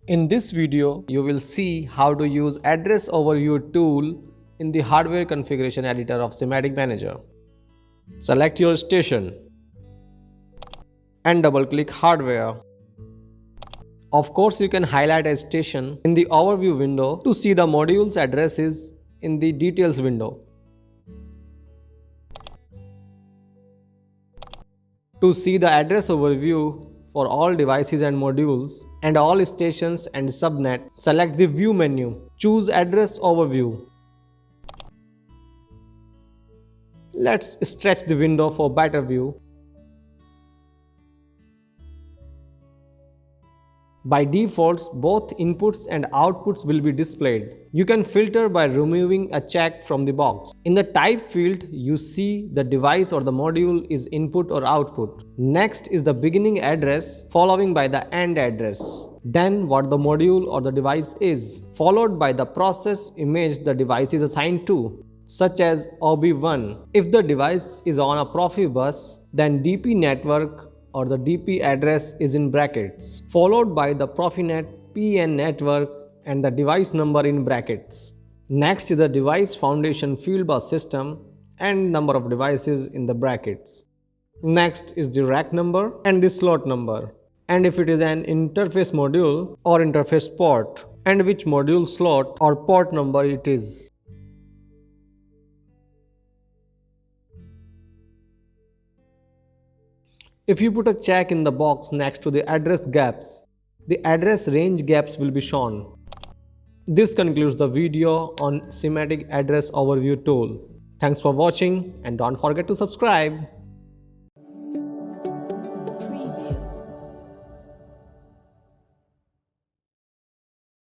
In this video, you will see how to use Address Overview tool in the hardware configuration editor of SIMATIC Manager. Select your station and double-click Hardware. Of course, you can highlight a station in the Overview window to see the module's addresses in the Details window. To see the address overview for all devices and modules and all stations and subnet, select the View menu. Choose Address Overview. Let's stretch the window for better view. By default, both inputs and outputs will be displayed. You can filter by removing a check from the box. In the type field, you see the device or the module is input or output. Next is the beginning address, following by the end address. Then what the module or the device is, followed by the process image the device is assigned to, such as OB1. If the device is on a Profibus, then DP network or the DP address is in brackets, followed by the Profinet PN network and the device number in brackets. Next is the device foundation field bus system and number of devices in the brackets. Next is the rack number and the slot number, and if it is an interface module or interface port, and which module slot or port number it is. If you put a check in the box next to the address gaps, the address range gaps will be shown. This concludes the video on SIMATIC Address Overview tool. Thanks for watching and don't forget to subscribe.